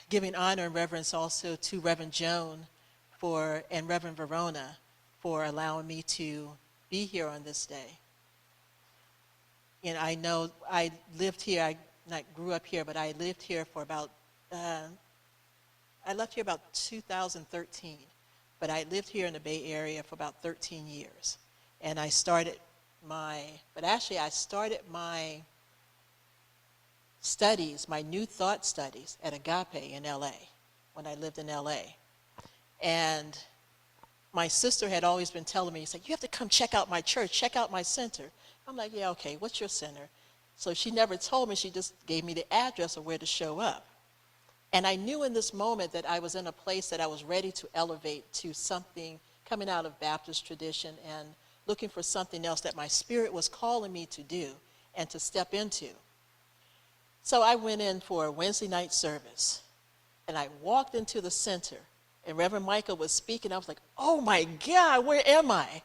giving honor and reverence also to Reverend Joan and Reverend Verona for allowing me to be here on this day. And I know I lived here, I not grew up here, but I lived here for about, I left here about 2013, but I lived here in the Bay Area for about 13 years. And I started my studies, my New Thought studies at Agape in LA, when I lived in LA. And my sister had always been telling me, you have to come check out my church, check out my center. I'm like, yeah, okay, what's your center? So she never told me, she just gave me the address of where to show up. And I knew in this moment that I was in a place that I was ready to elevate to something coming out of Baptist tradition and looking for something else that my spirit was calling me to do and to step into. So I went in for a Wednesday night service, and I walked into the center, and Reverend Michael was speaking. I was like, oh my God, where am I?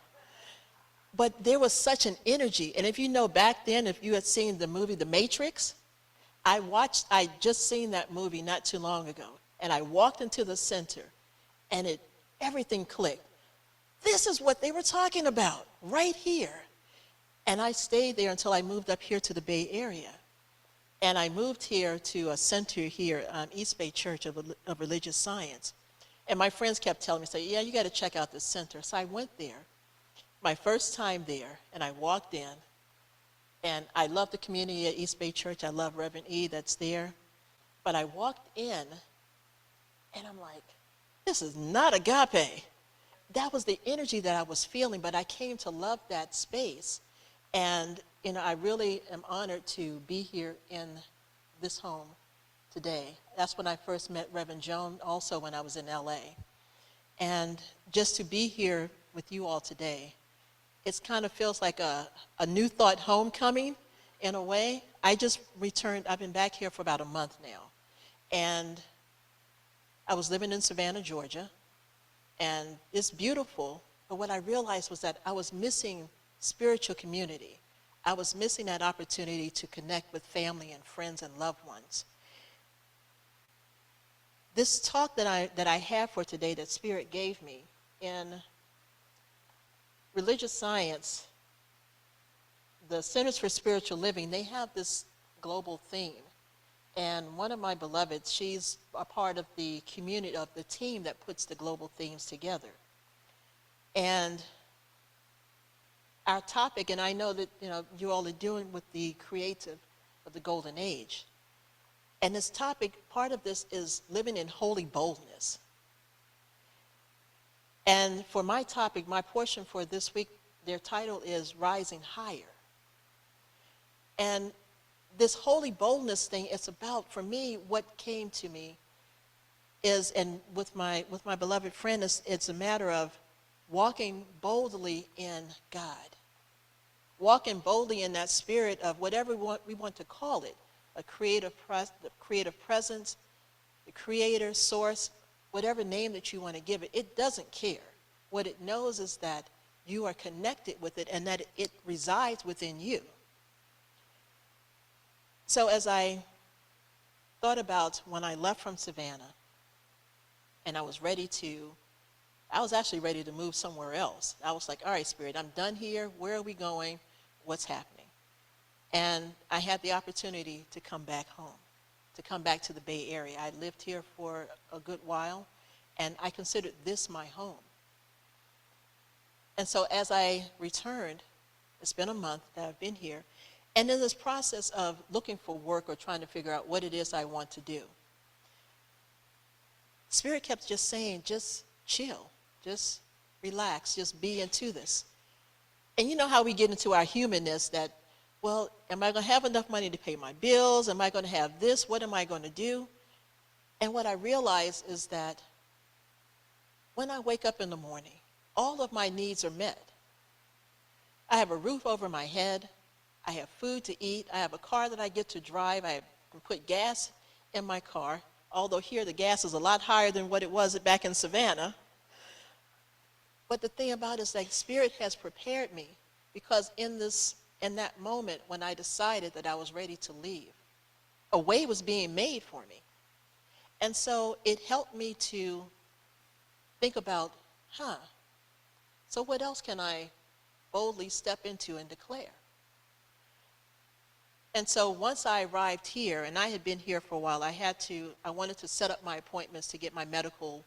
But there was such an energy. And if you know back then, if you had seen the movie The Matrix, I just seen that movie not too long ago. And I walked into the center, and everything clicked. This is what they were talking about right here. And I stayed there until I moved up here to the Bay Area. And I moved here to a center here, East Bay Church of Religious Science. And my friends kept telling me, yeah, you got to check out this center. So I went there, my first time there, and I walked in. And I love the community at East Bay Church. I love Reverend E that's there. But I walked in, and I'm like, this is not Agape. That was the energy that I was feeling, but I came to love that space. And I really am honored to be here in this home today. That's when I first met Reverend Joan, also when I was in LA. And just to be here with you all today, it kind of feels like a New Thought homecoming in a way. I just returned, I've been back here for about a month now. And I was living in Savannah, Georgia, and it's beautiful, but what I realized was that I was missing spiritual community. I was missing that opportunity to connect with family and friends and loved ones. This talk that I have for today that Spirit gave me in religious science, the Centers for Spiritual Living, they have this global theme. And one of my beloveds, she's a part of the community, of the team that puts the global themes together. And our topic, and I know that you all are doing with the creative of the golden age. And this topic, part of this is living in holy boldness. And for my topic, my portion for this week, their title is Rising Higher. And this holy boldness thing, it's about, for me, what came to me is, and with my beloved friend, it's a matter of walking boldly in God. Walking boldly in that spirit of whatever we want to call it, a creative presence, the creator, source, whatever name that you want to give it, it doesn't care. What it knows is that you are connected with it and that it resides within you. So as I thought about when I left from Savannah, and I was actually ready to move somewhere else. I was like, all right, Spirit, I'm done here. Where are we going? What's happening? And I had the opportunity to come back home, to come back to the Bay Area. I lived here for a good while, and I considered this my home. And so as I returned, it's been a month that I've been here, and in this process of looking for work or trying to figure out what it is I want to do, Spirit kept just saying, just chill, just relax, just be into this. And you know how we get into our humanness that, well, am I going to have enough money to pay my bills? Am I going to have this? What am I going to do? And what I realized is that when I wake up in the morning, all of my needs are met. I have a roof over my head. I have food to eat. I have a car that I get to drive. I can put gas in my car, although here the gas is a lot higher than what it was back in Savannah. But the thing about it is that Spirit has prepared me, because in that moment when I decided that I was ready to leave, a way was being made for me. And so it helped me to think about, so what else can I boldly step into and declare? And so once I arrived here, and I had been here for a while, I wanted to set up my appointments to get my medical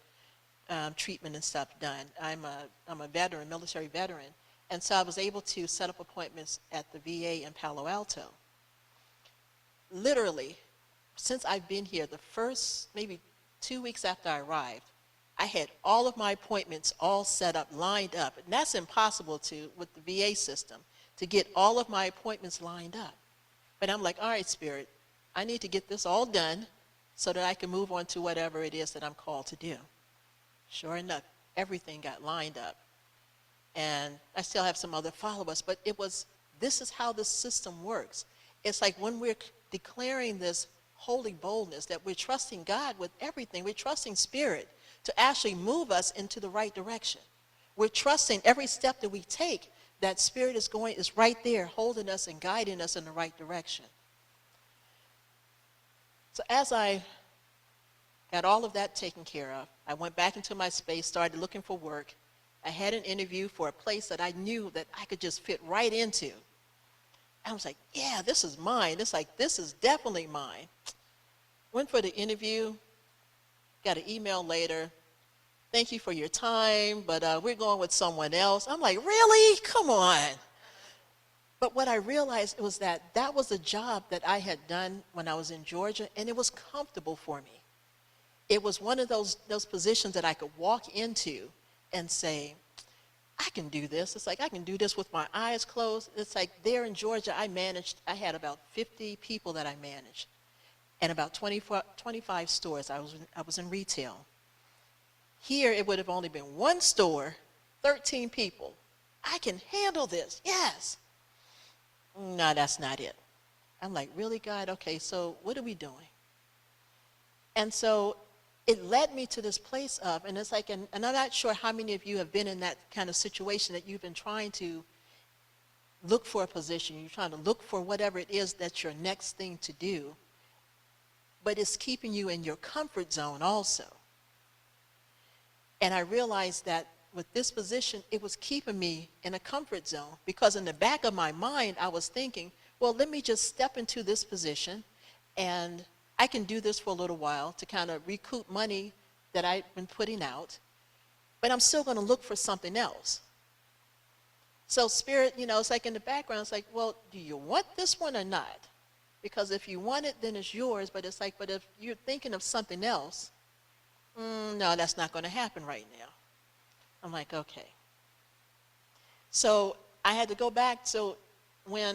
treatment and stuff done. I'm a veteran, military veteran, and so I was able to set up appointments at the VA in Palo Alto. Literally, since I've been here, the first maybe 2 weeks after I arrived, I had all of my appointments all set up, lined up, and that's impossible with the VA system, to get all of my appointments lined up. But I'm like, all right, Spirit, I need to get this all done so that I can move on to whatever it is that I'm called to do. Sure enough, everything got lined up. And I still have some other follow-ups, but this is how the system works. It's like when we're declaring this holy boldness, that we're trusting God with everything. We're trusting Spirit to actually move us into the right direction. We're trusting every step that we take, that Spirit is right there holding us and guiding us in the right direction. So as I got all of that taken care of, I went back into my space, started looking for work. I had an interview for a place that I knew that I could just fit right into. I was like, yeah, this is mine. It's like, this is definitely mine. Went for the interview, got an email later. Thank you for your time, but we're going with someone else. I'm like, really? Come on. But what I realized was that was a job that I had done when I was in Georgia, and it was comfortable for me. It was one of those positions that I could walk into and say, I can do this. It's like I can do this with my eyes closed. It's like there in Georgia, I had about 50 people that I managed and about 25 stores. I was in retail. Here, it would have only been one store, 13 people. I can handle this, yes. No, that's not it. I'm like, really, God? Okay, so what are we doing? And so it led me to this place of, and it's like, and I'm not sure how many of you have been in that kind of situation that you've been trying to look for a position. You're trying to look for whatever it is that's your next thing to do, but it's keeping you in your comfort zone also. And I realized that with this position, it was keeping me in a comfort zone, because in the back of my mind, I was thinking, well, let me just step into this position, and I can do this for a little while to kind of recoup money that I've been putting out, but I'm still going to look for something else. So Spirit, it's like in the background, it's like, well, do you want this one or not? Because if you want it, then it's yours, but it's like, but if you're thinking of something else, no, that's not going to happen right now. I'm like, okay. So I had to go back. So I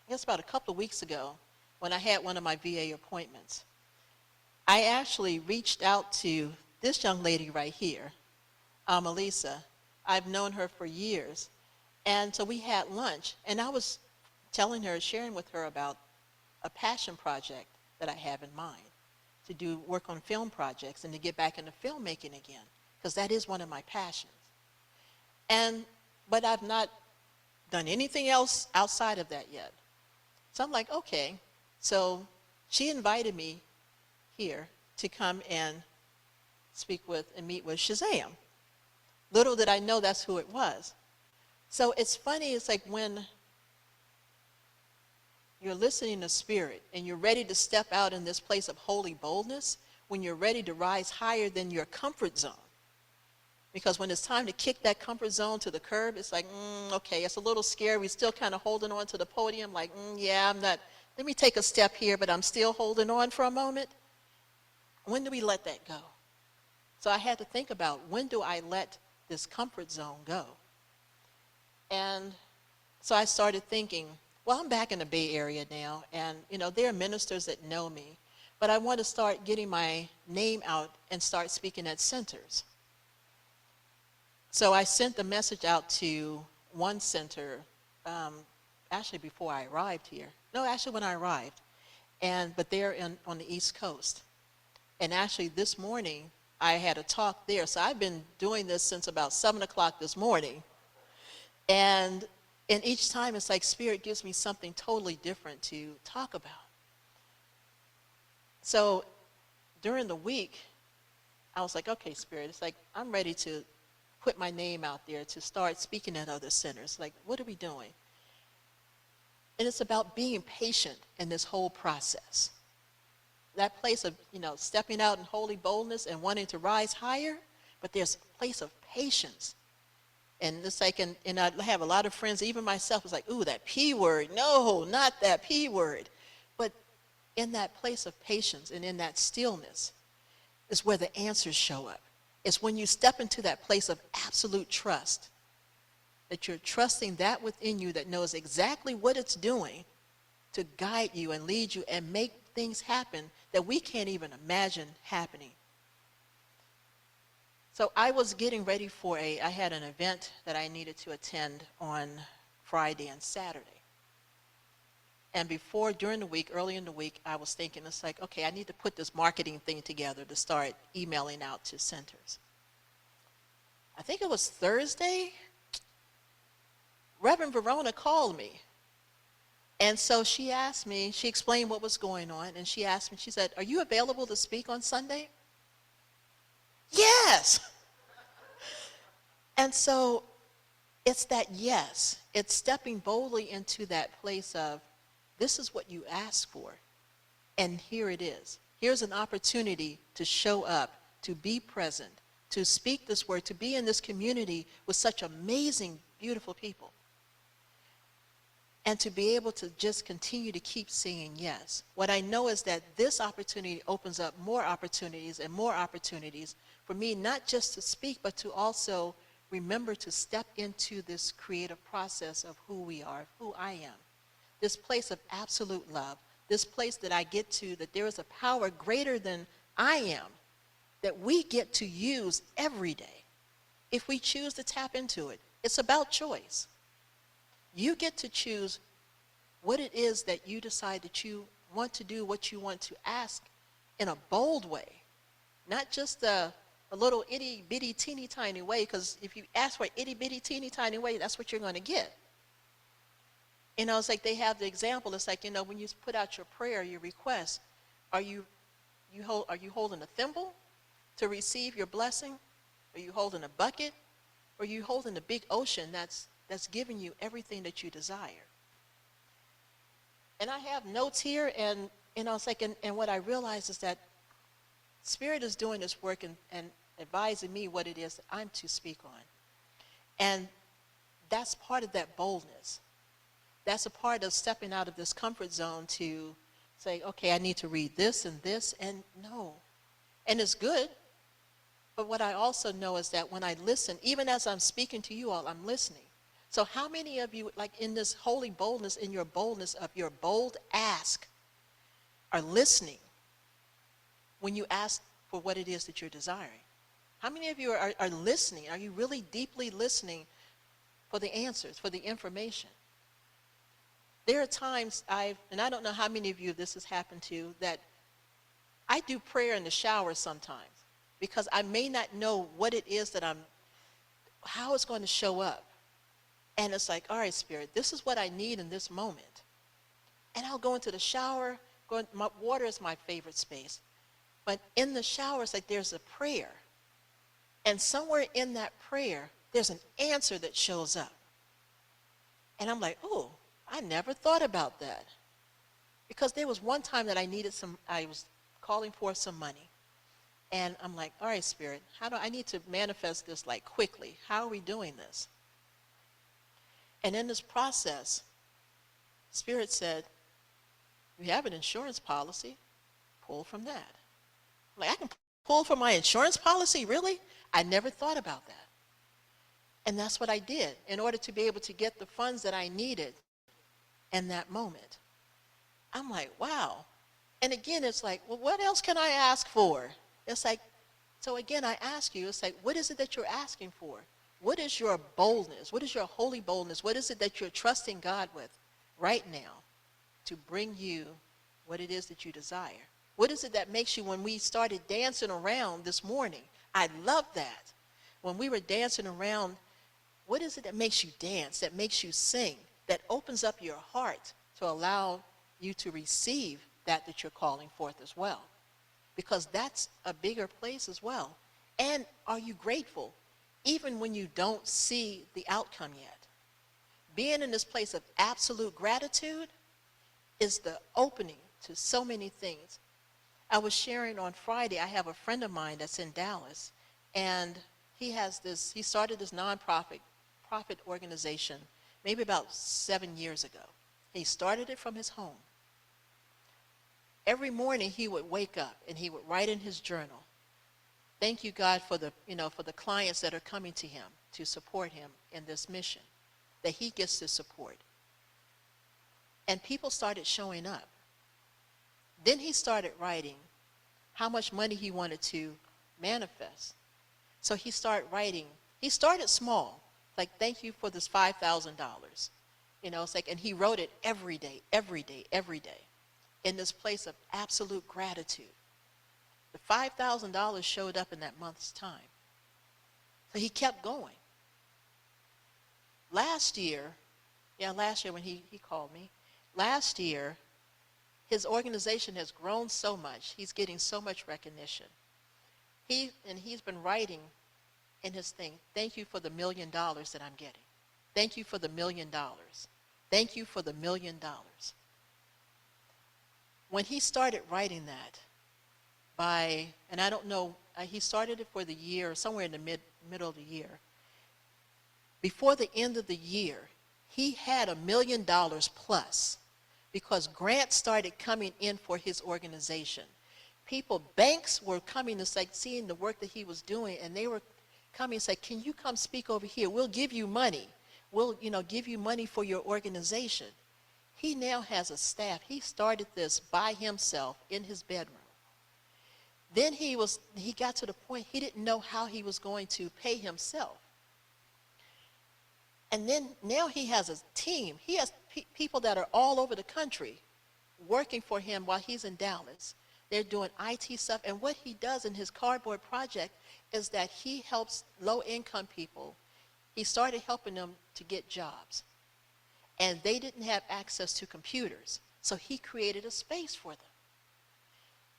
guess about a couple of weeks ago, when I had one of my VA appointments, I actually reached out to this young lady right here, Melissa. I've known her for years. And so we had lunch, and I was sharing with her about a passion project that I have in mind, to do work on film projects and to get back into filmmaking again, because that is one of my passions. But I've not done anything else outside of that yet. So I'm like, okay. So she invited me here to come and speak with and meet with Shazam. Little did I know that's who it was. So it's funny, it's like when you're listening to Spirit and you're ready to step out in this place of holy boldness, when you're ready to rise higher than your comfort zone. Because when it's time to kick that comfort zone to the curb, it's like, okay, it's a little scary. We're still kind of holding on to the podium, like, yeah, I'm not, let me take a step here, but I'm still holding on for a moment. When do we let that go? So I had to think about, when do I let this comfort zone go? And so I started thinking, well, I'm back in the Bay Area now, and there are ministers that know me, but I want to start getting my name out and start speaking at centers. So I sent the message out to one center, actually before I arrived here. No, actually when I arrived, but they're on the East Coast. And actually this morning, I had a talk there. So I've been doing this since about 7 o'clock this morning. And each time it's like Spirit gives me something totally different to talk about. So during the week, I was like, okay, Spirit, it's like, I'm ready to put my name out there to start speaking at other centers. Like, what are we doing? And it's about being patient in this whole process. That place of, stepping out in holy boldness and wanting to rise higher, but there's a place of patience. And it's like, and I have a lot of friends, even myself, is like, ooh, that P word. No, not that P word. But in that place of patience and in that stillness is where the answers show up. It's when you step into that place of absolute trust, that you're trusting that within you that knows exactly what it's doing to guide you and lead you and make things happen that we can't even imagine happening. So I was getting ready I had an event that I needed to attend on Friday and Saturday. And during the week, early in the week, I was thinking, it's like, okay, I need to put this marketing thing together to start emailing out to centers. I think it was Thursday, Reverend Verona called me. And so she asked me, she explained what was going on, and she asked me, she said, are you available to speak on Sunday? Yes. And so it's that yes. It's stepping boldly into that place of, this is what you asked for, and here it is. Here's an opportunity to show up, to be present, to speak this word, to be in this community with such amazing, beautiful people. And to be able to just continue to keep saying yes. What I know is that this opportunity opens up more opportunities and more opportunities for me, not just to speak, but to also remember to step into this creative process of who we are, who I am. This place of absolute love, this place that I get to, that there is a power greater than I am, that we get to use every day if we choose to tap into it. It's about choice. You get to choose what it is that you decide that you want to do, what you want to ask in a bold way, not just a little itty-bitty, teeny-tiny way, because if you ask for an itty-bitty, teeny-tiny way, that's what you're going to get. It's like they have the example. It's like, when you put out your prayer, your request, are you holding a thimble to receive your blessing? Are you holding a bucket? Or are you holding a big ocean that's giving you everything that you desire? And I have notes here, and it's like, and what I realize is that Spirit is doing this work and advising me what it is that I'm to speak on. And that's part of that boldness. That's a part of stepping out of this comfort zone to say, okay, I need to read this, and no. And it's good. But what I also know is that when I listen, even as I'm speaking to you all, I'm listening. So how many of you, like in this holy boldness, in your boldness of your bold ask, are listening when you ask for what it is that you're desiring? How many of you are listening? Are you really deeply listening for the answers, for the information? There are times and I don't know how many of you this has happened to, that I do prayer in the shower sometimes because I may not know what it is that how it's going to show up. And it's like, all right, Spirit, this is what I need in this moment. And I'll go into the shower. Water is my favorite space. But in the shower, it's like there's a prayer. And somewhere in that prayer, there's an answer that shows up. And I'm like, oh, I never thought about that. Because there was one time that I was calling for some money. And I'm like, all right, Spirit, I need to manifest this like quickly. How are we doing this? And in this process, Spirit said, you have an insurance policy, pull from that. I'm like, I can pull from my insurance policy? Really? I never thought about that. And that's what I did in order to be able to get the funds that I needed in that moment. I'm like, wow. And again, it's like, well, what else can I ask for? It's like, so again, I ask you, it's like, what is it that you're asking for? What is your boldness? What is your holy boldness? What is it that you're trusting God with right now to bring you what it is that you desire? What is it that makes you, when we started dancing around this morning, I love that. When we were dancing around, what is it that makes you dance, that makes you sing, that opens up your heart to allow you to receive that you're calling forth as well? because that's a bigger place as well. And are you grateful even when you don't see the outcome yet? Being in this place of absolute gratitude is the opening to so many things. I was sharing on Friday, I have a friend of mine that's in Dallas, and he started this nonprofit organization maybe about 7 years ago. He started it from his home. Every morning he would wake up and he would write in his journal, thank you, God, for the clients that are coming to him to support him in this mission that he gets to support. And people started showing up. Then he started writing how much money he wanted to manifest. So he started writing. He started small, like, thank you for this $5,000. It's like, and he wrote it every day, every day, every day, in this place of absolute gratitude. The $5,000 showed up in that month's time. So he kept going. Last year when he called me, last year, his organization has grown so much. He's getting so much recognition. He's been writing in his thing, thank you for the $1 million that I'm getting. Thank you for the $1 million. Thank you for the $1 million. When he started writing that, and I don't know, he started it for the year, somewhere in the middle of the year. Before the end of the year, he had $1 million plus, because grants started coming in for his organization. Banks were coming to seeing the work that he was doing, and they were coming and say, can you come speak over here? We'll give you money. We'll, give you money for your organization. He now has a staff. He started this by himself in his bedroom. Then he got to the point he didn't know how he was going to pay himself. And then now he has a team. He has people that are all over the country working for him while he's in Dallas. They're doing IT stuff. And what he does in his cardboard project is that he helps low-income people. He started helping them to get jobs. And they didn't have access to computers. So he created a space for them.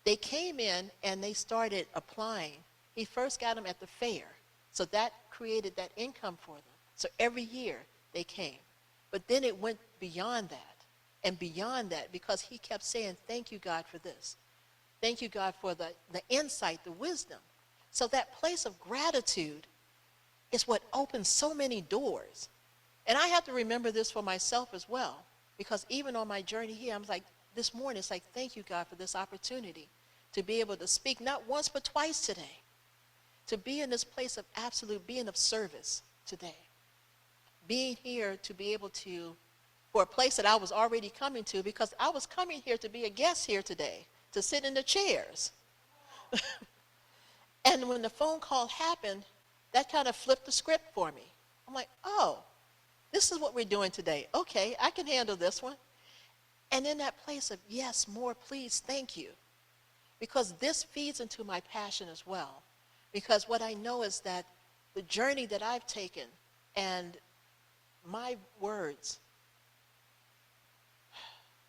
They came in and they started applying. He first got them at the fair. So that created that income for them. So every year they came. But then it went beyond that and beyond that, because he kept saying, thank you, God, for this. Thank you, God, for the insight, the wisdom. So that place of gratitude is what opens so many doors. And I have to remember this for myself as well, because even on my journey here, I'm like, this morning, it's like, thank you, God, for this opportunity to be able to speak not once but twice today, to be in this place of absolute being of service today. Being here to be able to, for a place that I was already coming to, because I was coming here to be a guest here today, to sit in the chairs. And when the phone call happened, that kind of flipped the script for me. I'm like, oh, this is what we're doing today. Okay, I can handle this one. And in that place of, yes, more, please, thank you. Because this feeds into my passion as well. Because what I know is that the journey that I've taken and my words,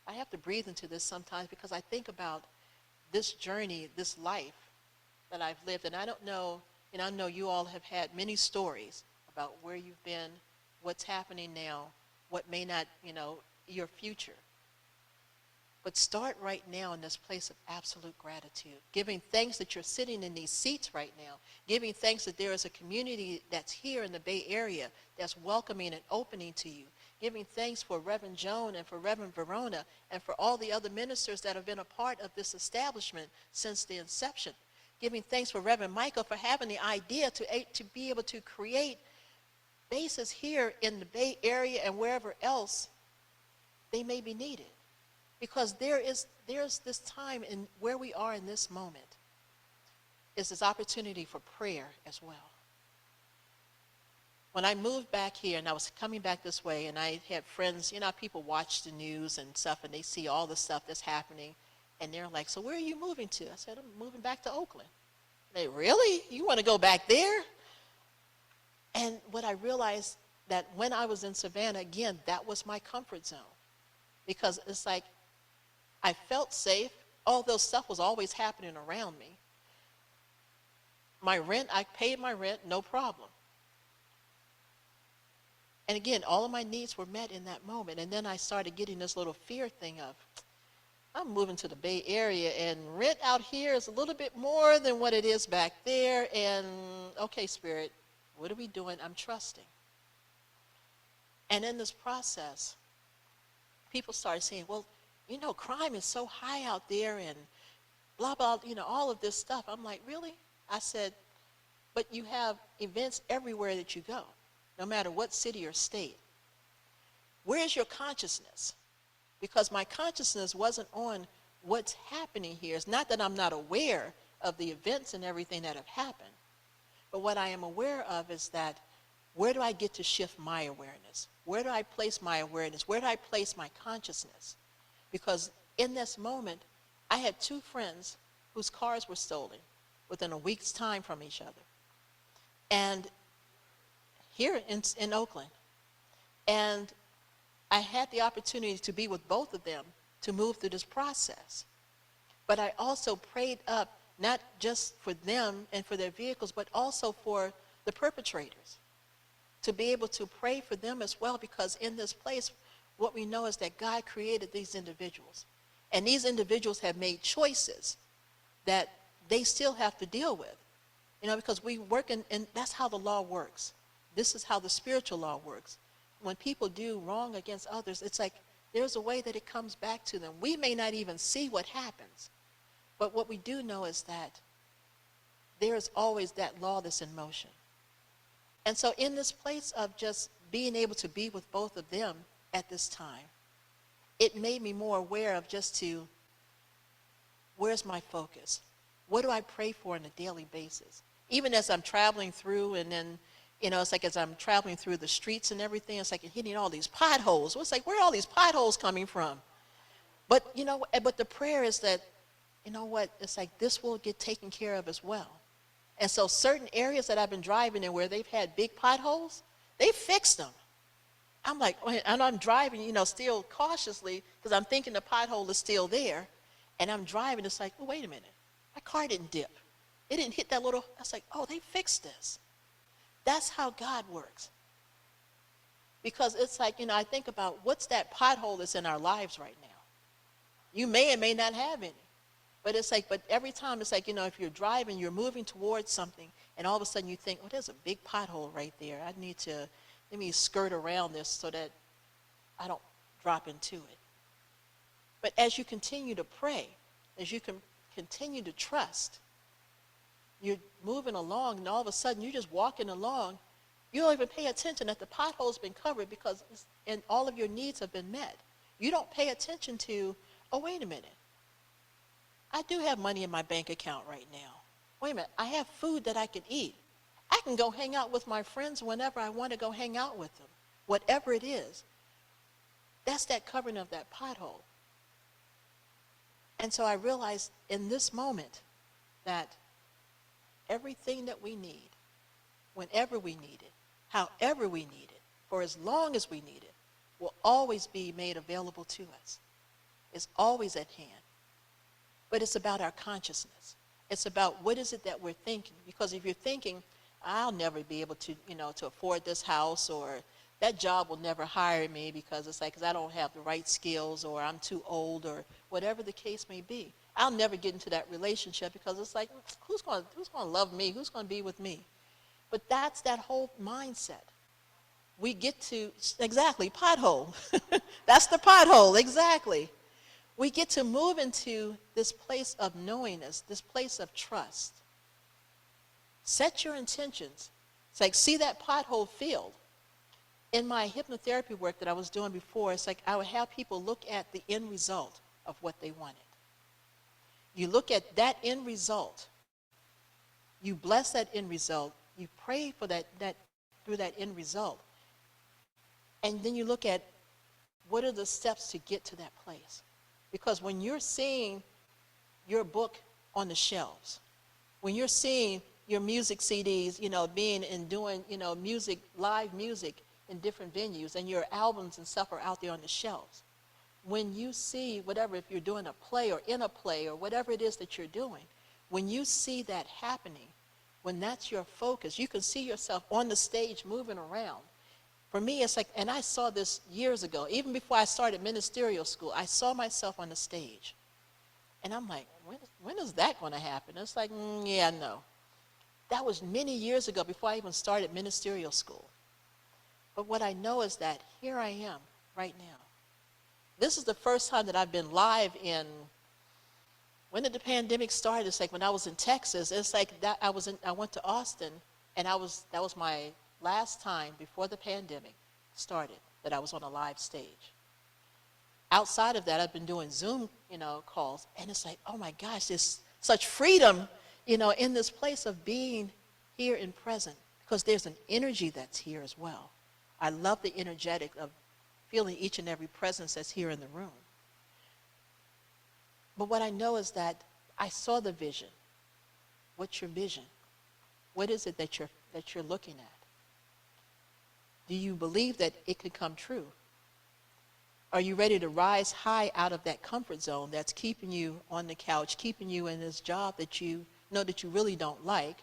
I have to breathe into this sometimes, because I think about this journey, this life that I've lived. And I don't know, I know you all have had many stories about where you've been, what's happening now, what may not, your future. But start right now in this place of absolute gratitude, giving thanks that you're sitting in these seats right now, giving thanks that there is a community that's here in the Bay Area that's welcoming and opening to you, giving thanks for Reverend Joan and for Reverend Verona and for all the other ministers that have been a part of this establishment since the inception, giving thanks for Reverend Michael for having the idea to be able to create bases here in the Bay Area and wherever else they may be needed. Because there's this time in where we are in this moment, is this opportunity for prayer as well. When I moved back here and I was coming back this way, and I had friends, people watch the news and stuff, and they see all the stuff that's happening, and they're like, so where are you moving to? I said, I'm moving back to Oakland. They, really? You want to go back there? And what I realized, that when I was in Savannah, again, that was my comfort zone. Because it's like, I felt safe, although stuff was always happening around me, my rent, I paid my rent, no problem. And again, all of my needs were met in that moment. And then I started getting this little fear thing of, I'm moving to the Bay Area, and rent out here is a little bit more than what it is back there. And okay, Spirit, what are we doing? I'm trusting. And in this process, people started saying, well, you know, crime is so high out there and blah, blah, you know, all of this stuff. I'm like, really? I said, but you have events everywhere that you go, no matter what city or state. Where's your consciousness? Because my consciousness wasn't on what's happening here. It's not that I'm not aware of the events and everything that have happened, but what I am aware of is that where do I get to shift my awareness? Where do I place my awareness? Where do I place my consciousness? Because in this moment, I had two friends whose cars were stolen within a week's time from each other. And here in Oakland. And I had the opportunity to be with both of them to move through this process. But I also prayed up, not just for them and for their vehicles, but also for the perpetrators, to be able to pray for them as well, because in this place, what we know is that God created these individuals. And these individuals have made choices that they still have to deal with. You know, because we work in, and that's how the law works. This is how the spiritual law works. When people do wrong against others, it's like there's a way that it comes back to them. We may not even see what happens, but what we do know is that there is always that law that's in motion. And so in this place of just being able to be with both of them at this time, it made me more aware of just to, where's my focus? What do I pray for on a daily basis? Even as I'm traveling through, and then, you know, it's like as I'm traveling through the streets and everything, it's like hitting all these potholes. Well, it's like, where are all these potholes coming from? But, you know, but the prayer is that, you know what, it's like this will get taken care of as well. And so certain areas that I've been driving in where they've had big potholes, they fixed them. I'm like, and I'm driving, you know, still cautiously, because I'm thinking the pothole is still there. And I'm driving, it's like, oh, wait a minute. My car didn't dip. It didn't hit that little, I was like, oh, they fixed this. That's how God works. Because it's like, you know, I think about what's that pothole that's in our lives right now. You may or may not have any. But it's like, but every time it's like, you know, if you're driving, you're moving towards something, and all of a sudden you think, oh, there's a big pothole right there. I need to, let me skirt around this so that I don't drop into it. But as you continue to pray, as you can continue to trust, you're moving along, and all of a sudden you're just walking along. You don't even pay attention that the pothole's been covered because and all of your needs have been met. You don't pay attention to, oh, wait a minute. I do have money in my bank account right now. Wait a minute, I have food that I can eat. I can go hang out with my friends whenever I want to go hang out with them, whatever it is. That's that covering of that pothole. And so I realized in this moment that everything that we need, whenever we need it, however we need it, for as long as we need it, will always be made available to us. It's always at hand. But it's about our consciousness. It's about what is it that we're thinking. Because if you're thinking, I'll never be able to, you know, to afford this house, or that job will never hire me because it's like, because I don't have the right skills, or I'm too old, or whatever the case may be. I'll never get into that relationship because it's like, who's going to love me? Who's going to be with me? But that's that whole mindset. We get to, exactly, pothole. That's the pothole, exactly. We get to move into this place of knowingness, this place of trust. Set your intentions. It's like, see that pothole filled. In my hypnotherapy work that I was doing before, it's like I would have people look at the end result of what they wanted. You look at that end result. You bless that end result. You pray for that through that end result. And then you look at what are the steps to get to that place. Because when you're seeing your book on the shelves, when you're seeing your music CDs, you know, being and doing, you know, music, live music in different venues, and your albums and stuff are out there on the shelves, when you see whatever, if you're doing a play or in a play or whatever it is that you're doing, when you see that happening, when that's your focus, you can see yourself on the stage moving around. For me, it's like, and I saw this years ago, even before I started ministerial school, I saw myself on the stage. And I'm like, when is that going to happen? It's like, yeah, no. That was many years ago before I even started ministerial school. But what I know is that here I am right now. This is the first time that I've been live in, when did the pandemic start? It's like when I was in Texas. It's like that I went to Austin, and that was my last time before the pandemic started that I was on a live stage. Outside of that, I've been doing Zoom, calls, and it's like, oh my gosh, there's such freedom, in this place of being here and present, because there's an energy that's here as well. I love the energetic of feeling each and every presence that's here in the room. But what I know is that I saw the vision. What's your vision? What is it that you're looking at? Do you believe that it could come true? Are you ready to rise high out of that comfort zone that's keeping you on the couch, keeping you in this job that you know that you really don't like,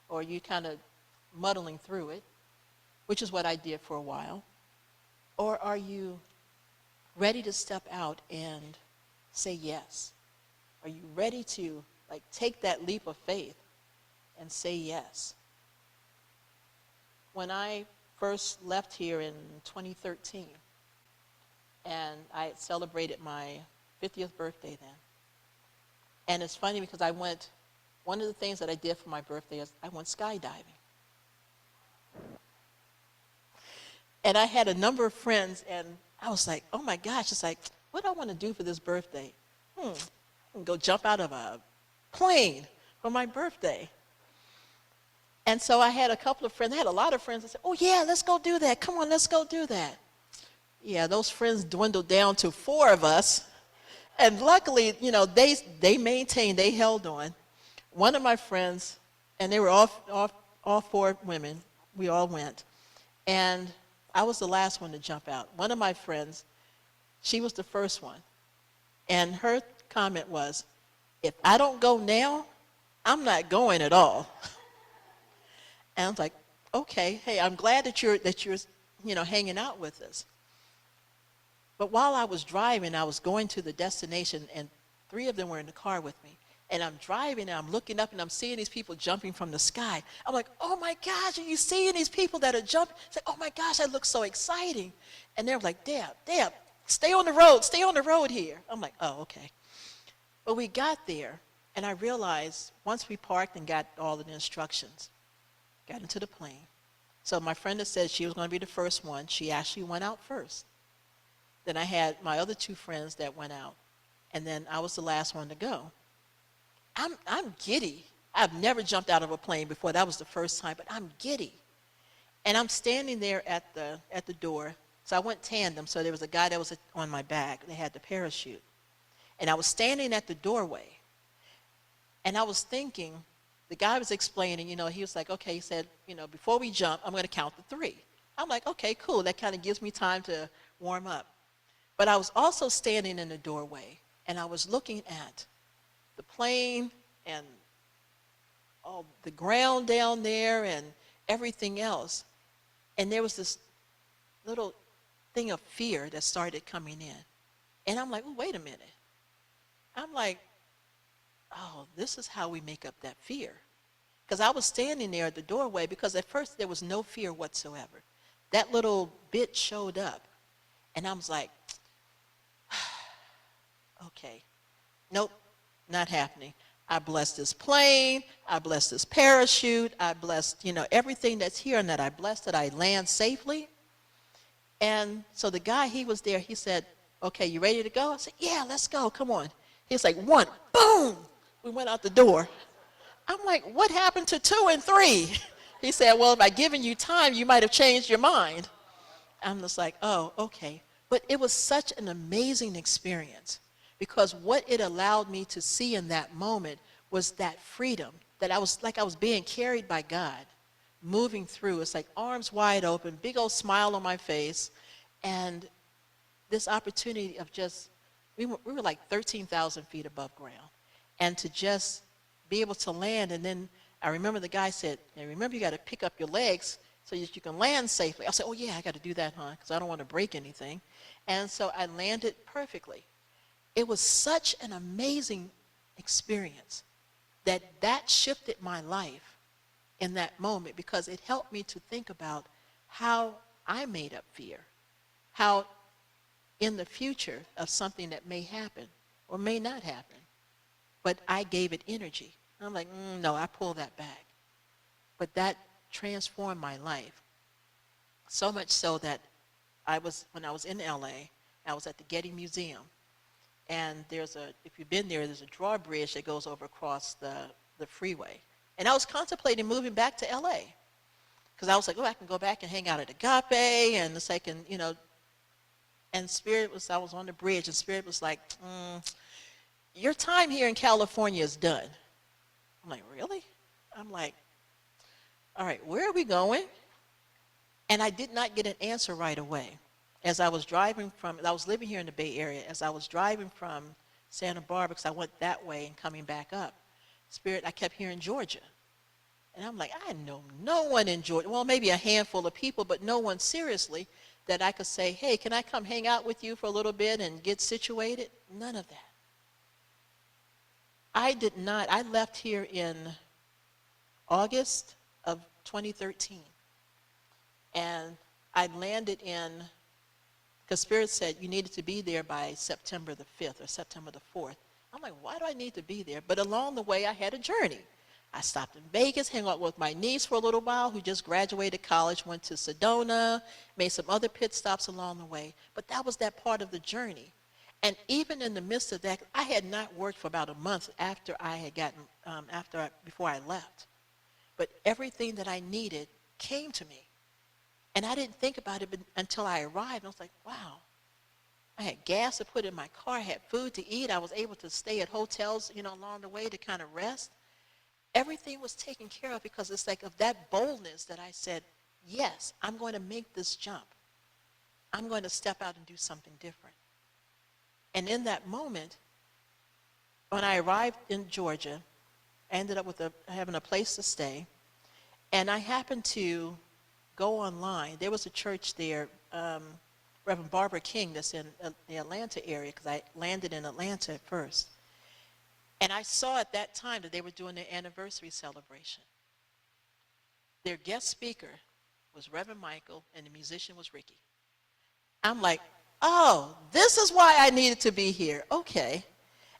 or you kind of muddling through it, which is what I did for a while? Or are you ready to step out and say yes? Are you ready to take that leap of faith and say yes? When I first left here in 2013, and I had celebrated my 50th birthday then. And it's funny because one of the things that I did for my birthday is I went skydiving. And I had a number of friends, and I was like, oh my gosh, it's like, what do I want to do for this birthday? I can go jump out of a plane for my birthday. And so I had a couple of friends, I had a lot of friends that said, oh yeah, let's go do that. Come on, let's go do that. Yeah, those friends dwindled down to 4 of us. And luckily, they maintained, they held on. One of my friends, and they were all 4 women, we all went. And I was the last one to jump out. One of my friends, she was the first one. And her comment was, if I don't go now, I'm not going at all. And I was like, okay, hey, I'm glad that you're hanging out with us. But while I was driving, I was going to the destination, and 3 of them were in the car with me. And I'm driving, and I'm looking up, and I'm seeing these people jumping from the sky. I'm like, oh my gosh, are you seeing these people that are jumping? It's like, oh my gosh, that looks so exciting. And they're like, Deb, stay on the road here. I'm like, oh, okay. But we got there, and I realized once we parked and got all of the instructions, got into the plane. So my friend that said she was going to be the first one, she actually went out first. Then I had my other 2 friends that went out, and then I was the last one to go. I'm giddy. I've never jumped out of a plane before. That was the first time, but I'm giddy. And I'm standing there at the door. So I went tandem, so there was a guy that was on my back. They had the parachute. And I was standing at the doorway, and I was thinking, the guy was explaining, he was like, okay, he said, before we jump, I'm going to count to 3. I'm like, okay, cool. That kind of gives me time to warm up. But I was also standing in the doorway, and I was looking at the plane and all the ground down there and everything else. And there was this little thing of fear that started coming in. And I'm like, well, wait a minute. I'm like, oh, this is how we make up that fear. Because I was standing there at the doorway, because at first there was no fear whatsoever. That little bit showed up. And I was like, okay, nope, not happening. I bless this plane, I bless this parachute, I bless, everything that's here, and that I bless that I land safely. And so the guy, he was there, he said, okay, you ready to go? I said, yeah, let's go, come on. He's like, 1, boom, we went out the door. I'm like, what happened to 2 and 3? He said, well, by giving you time, you might have changed your mind. I'm just like, oh, okay. But it was such an amazing experience, because what it allowed me to see in that moment was that freedom, that I was being carried by God, moving through. It's like arms wide open, big old smile on my face, and this opportunity of just we were like 13,000 feet above ground. And to just be able to land, and then I remember the guy said, "Now remember you got to pick up your legs so that you can land safely." I said, "Oh yeah, I got to do that, huh? Because I don't want to break anything." And so I landed perfectly. It was such an amazing experience that shifted my life in that moment, because it helped me to think about how I made up fear, how in the future of something that may happen or may not happen, but I gave it energy. I'm like, no, I pull that back. But that transformed my life, so much so that when I was in LA, I was at the Getty Museum, and if you've been there, there's a drawbridge that goes over across the freeway. And I was contemplating moving back to LA, because I was like, oh, I can go back and hang out at Agape, and the second, and I was on the bridge, and Spirit was like, your time here in California is done. I'm like, really? I'm like, all right, where are we going? And I did not get an answer right away. As I was I was living here in the Bay Area, as I was driving from Santa Barbara, because I went that way and coming back up, Spirit, I kept hearing Georgia. And I'm like, I know no one in Georgia. Well, maybe a handful of people, but no one seriously that I could say, hey, can I come hang out with you for a little bit and get situated? None of that. I left here in August of 2013. And I landed because Spirit said you needed to be there by September the 5th or September the 4th. I'm like, why do I need to be there? But along the way, I had a journey. I stopped in Vegas, hung out with my niece for a little while, who just graduated college, went to Sedona, made some other pit stops along the way. But that was that part of the journey. And even in the midst of that, I had not worked for about a month after I had before I left. But everything that I needed came to me. And I didn't think about it until I arrived. I was like, wow. I had gas to put in my car, I had food to eat. I was able to stay at hotels, along the way to kind of rest. Everything was taken care of, because it's like of that boldness that I said, yes, I'm going to make this jump. I'm going to step out and do something different. And in that moment, when I arrived in Georgia, I ended up having a place to stay. And I happened to go online. There was a church there, Reverend Barbara King, that's in the Atlanta area, because I landed in Atlanta at first. And I saw at that time that they were doing their anniversary celebration. Their guest speaker was Reverend Michael, and the musician was Ricky. I'm like, oh, this is why I needed to be here. Okay.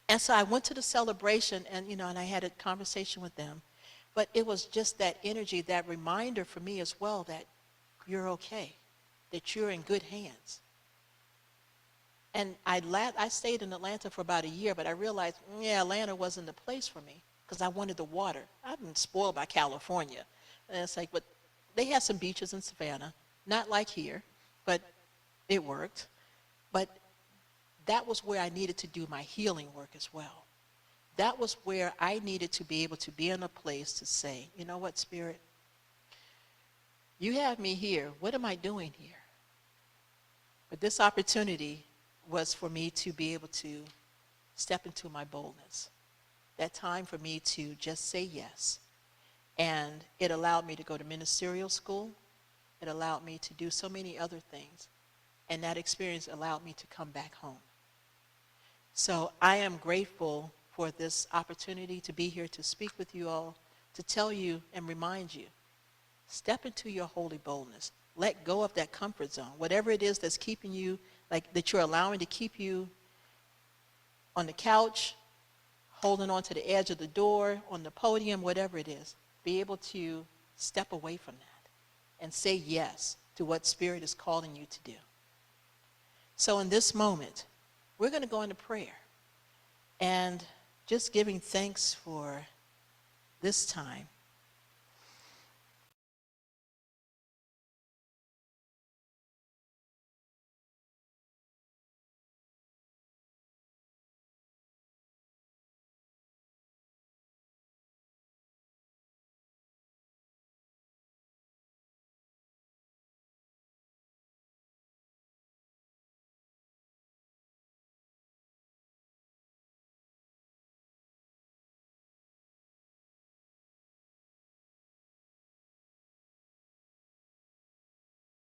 And so I went to the celebration, and and I had a conversation with them. But it was just that energy, that reminder for me as well that you're okay, that you're in good hands. And I stayed in Atlanta for about a year, but I realized, Atlanta wasn't the place for me, because I wanted the water. I've been spoiled by California. And it's like, but they had some beaches in Savannah, not like here, but it worked. But that was where I needed to do my healing work as well. That was where I needed to be able to be in a place to say, you know what, Spirit? You have me here. What am I doing here? But this opportunity was for me to be able to step into my boldness. That time for me to just say yes. And it allowed me to go to ministerial school. It allowed me to do so many other things. And that experience allowed me to come back home. So I am grateful for this opportunity to be here to speak with you all, to tell you and remind you, step into your holy boldness. Let go of that comfort zone. Whatever it is that's keeping you, that you're allowing to keep you on the couch, holding on to the edge of the door, on the podium, whatever it is, be able to step away from that and say yes to what Spirit is calling you to do. So in this moment, we're going to go into prayer and just giving thanks for this time